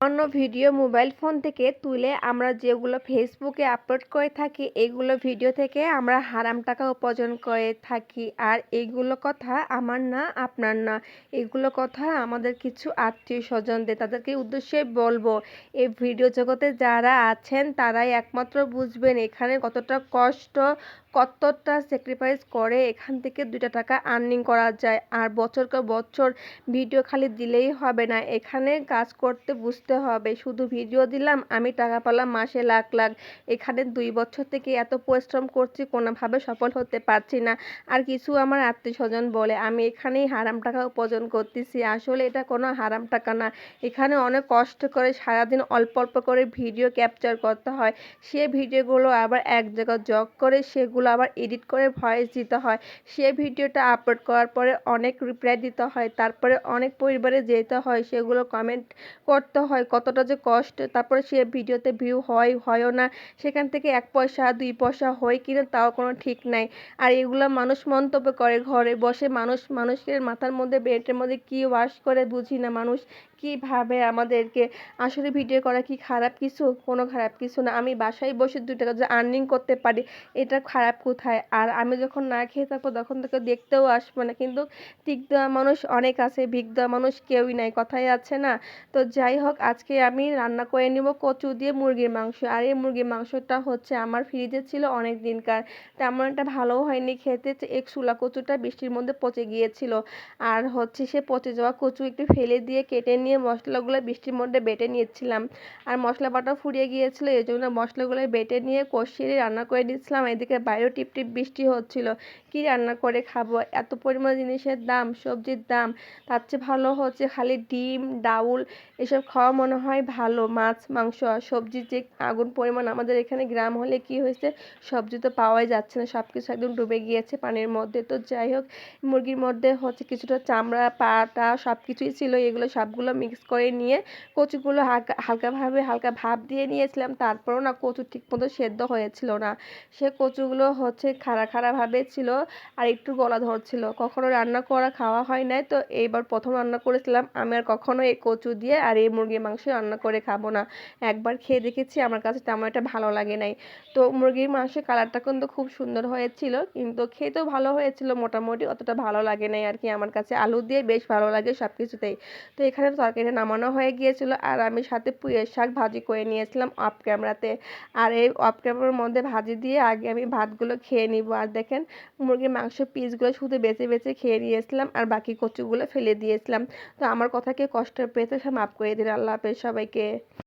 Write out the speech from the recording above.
অন্য video mobile phone থেকে তুলে আমরা যেগুলো ফেসবুকে আপলোড করে থাকি এগুলো ভিডিও থেকে আমরা হারাম টাকা উপার্জন করে থাকি। আর এইগুলো কথা আমার না, আপনার না, এগুলো কথা আমাদের কিছু আত্মীয় স্বজনদের, তাদেরকে উদ্দেশ্যে বলবো। এই ভিডিও জগতে যারা আছেন তারাই একমাত্র বুঝবেন এখানে কতটা কষ্ট, কতটা স্যাক্রিফাইস করে এখান থেকে 2টা টাকা আর্নিং করা যায়। আর বছরকে বছর ভিডিও খালি দিলেই হবে না, এখানে কাজ করতে বুঝতে হবে। শুধু ভিডিও দিলাম আমি টাকা পেলাম মাসে লাখ লাখ, এখানে 2 বছর থেকে এত পরিশ্রম করছি কোনোভাবে সফল হতে পারছি না। আর কিছু আমার আত্মীয় স্বজন বলে আমি এখানেই হারাম টাকা উপার্জন করতেছি, আসলে এটা কোনো হারাম টাকা না। এখানে অনেক কষ্ট করে সারাদিন অল্প অল্প করে ভিডিও ক্যাপচার করতে হয়, সে ভিডিওগুলো আবার এক জায়গায় জগ করে সেগুলো আবার এডিট করে ভয়েস দিতে হয়, সে ভিডিওটা আপলোড করার পরে অনেক রিপ্লাই দিতে হয়, তারপরে অনেক পরিবারে যেতে হয়, সেগুলো কমেন্ট করতে হয়, কতটা যে কষ্ট। তারপরে সে ভিডিওতে ভিউ হয়ও না, সেখান থেকে 1 পয়সা 2 পয়সা হয় কিনা তাও কোনো ঠিক নাই। আর এগুলো মানুষ মন্তব্য করে ঘরে বসে, মানুষের মাথার মধ্যে ব্রেনের মধ্যে কি ওয়াশ করে বুঝি না, মানুষ কিভাবে আমাদেরকে। আসলে ভিডিও করা কি খারাপ কিছু? কোনো খারাপ কিছু না। আমি বাসায় বসে 2 টাকা যে আর্নিং করতে পারি এটা খারাপ কোথায়? আর আমি যখন না খেয়ে থাকবো তখন তোকে দেখতেও আসবে না, কিন্তু টিক দেওয়া মানুষ অনেক আছে, ভিক দেওয়া মানুষ কেউই নাই, কথাই আছে না। তো যাই হোক, আজকে আমি রান্না করে নিব কচু দিয়ে মুরগির মাংস। আর এই মুরগির মাংসটা হচ্ছে আমার ফ্রিজে ছিল অনেক দিনকার, তেমন একটা ভালোও হয়নি খেতে। এক শুলা কচুটা বৃষ্টির মধ্যে পচে গিয়েছিল। আর হচ্ছে সে পচে যাওয়া কচু একটু ফেলে দিয়ে কেটে নিয়ে মশলাগুলো বৃষ্টির মধ্যে বেটে নিয়েছিলাম। আর মশলা বাটা ফুরিয়ে গিয়েছিল, এই জন্য মশলাগুলো বেটে নিয়ে কষিয়ে রান্না করে দিয়েছিলাম। এদিকে বাইরেও টিপটিপ বৃষ্টি হচ্ছিল, কি রান্না করে খাবো? এত পরিমাণ জিনিসের দাম, সবজির দাম, তার চেয়ে ভালো হচ্ছে খালি ডিম ডাউল এসব খাওয়া মনে হয় ভালো। মাছ মাংস আর সবজির যে আগুন পরিমাণ, আমাদের এখানে গ্রাম হলে কি হয়েছে, সবজি তো পাওয়াই যাচ্ছে না, সব কিছু একদম ডুবে গিয়েছে পানির মধ্যে। তো যাই হোক, মুরগির মধ্যে হচ্ছে কিছুটা চামড়া পাটা সব কিছুই ছিল, এগুলো সবগুলো মিক্স করে নিয়ে কচুগুলো হালকা ভাপ দিয়ে নিয়েছিলাম। তারপরও না কচু ঠিক মতো সেদ্ধ হয়েছিল না, সে কচুগুলো হচ্ছে খাড়া ভাবে ছিল আর একটু গলা ধরছিল। কখনো রান্না করা খাওয়া হয় নাই, তো এইবার প্রথম রান্না করেছিলাম। আমি আর কখনো এই কচু দিয়ে আর এই মুরগির মাংস রান্না করে খাবো না। একবার খেয়ে দেখেছি, আমার কাছে তেমন একটা ভালো লাগে নাই। তো মুরগির মাংসের কালারটা কিন্তু খুব সুন্দর হয়েছিল, কিন্তু খেতেও ভালো হয়েছিল মোটামুটি, অতটা ভালো লাগে নাই আর কি। আমার কাছে আলু দিয়ে বেশ ভালো লাগে সব কিছুতেই। তো এখানে তরকারিটা নামানো হয়ে গিয়েছিল আর আমি সাথে পুঁইয়ের শাক ভাজি করে নিয়েছিলাম অফ ক্যামেরাতে। আর এই অফ ক্যামেরার মধ্যে ভাজি দিয়ে আগে আমি ভাতগুলো খেয়ে নিব। আর দেখেন, মুরগির মাংসের পিসগুলো শুধু বেছে বেছে খেয়ে নিয়েছিলাম আর বাকি কচুগুলো ফেলে দিয়েছিলাম। তো আমার কথা কে কষ্ট পেয়েছে সে মাফ করে দিন। আল্লাহ হাফেজ সবাইকে।